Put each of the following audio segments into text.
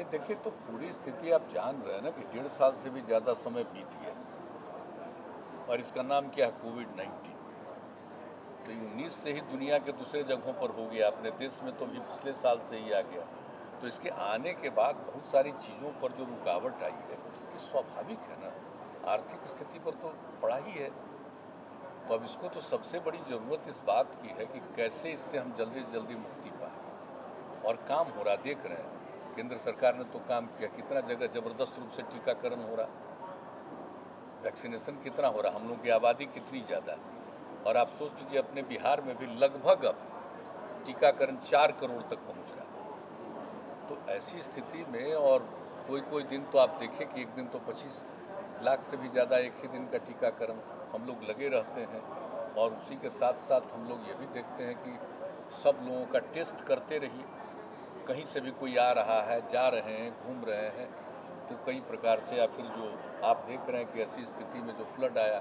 नहीं देखिए, तो पूरी स्थिति आप जान रहे हैं ना कि 1.5 साल से भी ज़्यादा समय बीत गया और इसका नाम क्या है, कोविड-19। तो ये 19 से ही दुनिया के दूसरे जगहों पर हो गया, अपने देश में तो अभी पिछले साल से ही आ गया। तो इसके आने के बाद बहुत सारी चीज़ों पर जो रुकावट आई है, ये स्वाभाविक है ना, आर्थिक स्थिति पर तो पड़ा ही है। तो अब इसको तो सबसे बड़ी ज़रूरत इस बात की है कि कैसे इससे हम जल्दी से जल्दी मुक्ति पाएँ। और काम हो रहा, देख रहे हैं, केंद्र सरकार ने तो काम किया, कितना जगह ज़बरदस्त रूप से टीकाकरण हो रहा, वैक्सीनेशन कितना हो रहा, हम लोगों की आबादी कितनी ज़्यादा है। और आप सोच लीजिए अपने बिहार में भी लगभग अब टीकाकरण 4 करोड़ तक पहुंच रहा है। तो ऐसी स्थिति में और कोई कोई दिन तो आप देखें कि एक दिन तो 25 लाख से भी ज़्यादा एक ही दिन का टीकाकरण हम लोग लगे रहते हैं। और उसी के साथ साथ हम लोग ये भी देखते हैं कि सब लोगों का टेस्ट करते रहिए, कहीं से भी कोई आ रहा है, जा रहे हैं, घूम रहे हैं, तो कई प्रकार से, या फिर जो आप देख रहे हैं कि ऐसी स्थिति में जो फ्लड आया,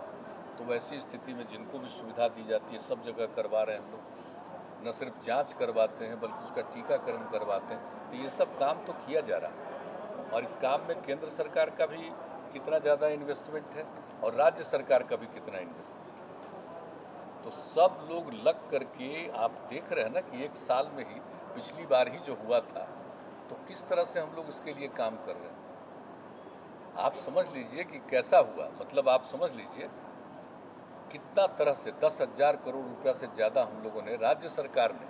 तो वैसी स्थिति में जिनको भी सुविधा दी जाती है सब जगह करवा रहे हैं हम लोग। न सिर्फ जांच करवाते हैं बल्कि उसका टीकाकरण करवाते हैं। तो ये सब काम तो किया जा रहा है और इस काम में केंद्र सरकार का भी कितना ज़्यादा इन्वेस्टमेंट है और राज्य सरकार का भी कितना इन्वेस्टमेंट है। तो सब लोग लग करके आप देख रहे हैं ना कि एक साल में ही, पिछली बार ही जो हुआ था, तो किस तरह से हम लोग इसके लिए काम कर रहे हैं। आप समझ लीजिए कि कैसा हुआ, मतलब आप समझ लीजिए कितना तरह से 10,000 करोड़ रुपया से ज़्यादा हम लोगों ने, राज्य सरकार ने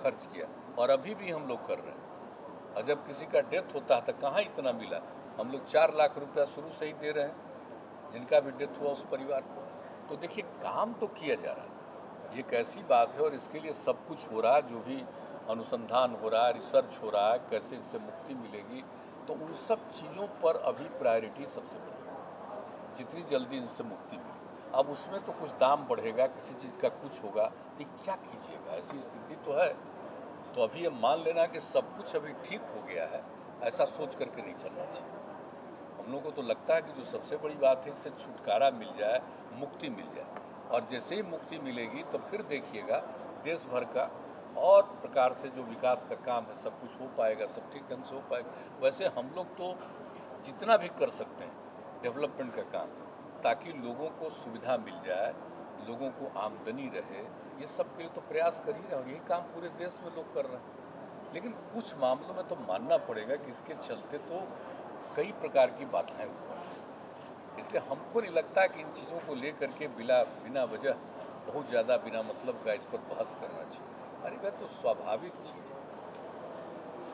खर्च किया और अभी भी हम लोग कर रहे हैं। और जब किसी का डेथ होता है तो कहाँ इतना मिला, हम लोग 4 लाख रुपया शुरू से ही दे रहे हैं जिनका भी डेथ हुआ उस परिवार को। तो देखिए, काम तो किया जा रहा है, ये कैसी बात है। और इसके लिए सब कुछ हो रहा है, जो भी अनुसंधान हो रहा है, रिसर्च हो रहा है, कैसे इससे मुक्ति मिलेगी, तो उन सब चीज़ों पर अभी प्रायोरिटी सबसे बड़ी है, जितनी जल्दी इनसे मुक्ति मिले। अब उसमें तो कुछ दाम बढ़ेगा, किसी चीज़ का कुछ होगा, तो क्या कीजिएगा, ऐसी स्थिति तो है। तो अभी ये मान लेना कि सब कुछ अभी ठीक हो गया है, ऐसा सोच करके नहीं चलना चाहिए। हम लोग को तो लगता है कि जो सबसे बड़ी बात है, इससे छुटकारा मिल जाए, मुक्ति मिल जाए। और जैसे ही मुक्ति मिलेगी तो फिर देखिएगा देश भर का और प्रकार से जो विकास का काम है सब कुछ हो पाएगा, सब ठीक ढंग से हो पाएगा। वैसे हम लोग तो जितना भी कर सकते हैं डेवलपमेंट का काम, ताकि लोगों को सुविधा मिल जाए, लोगों को आमदनी रहे, ये सब के लिए तो प्रयास कर ही रहे हैं और यही काम पूरे देश में लोग कर रहे हैं। लेकिन कुछ मामलों में तो मानना पड़ेगा कि इसके चलते तो कई प्रकार की बाधाएं उत्पन्न हैं। इसलिए हमको नहीं लगता कि इन चीज़ों को लेकर के बिना वजह बहुत ज़्यादा बिना मतलब का इस पर बहस करना चाहिए। अरे भाई, तो स्वाभाविक चीज़ है,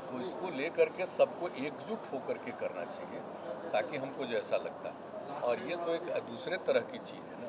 तो इसको लेकर के सबको एकजुट होकर के करना चाहिए, ताकि हमको जैसा लगता है। और ये तो एक दूसरे तरह की चीज़ है ना।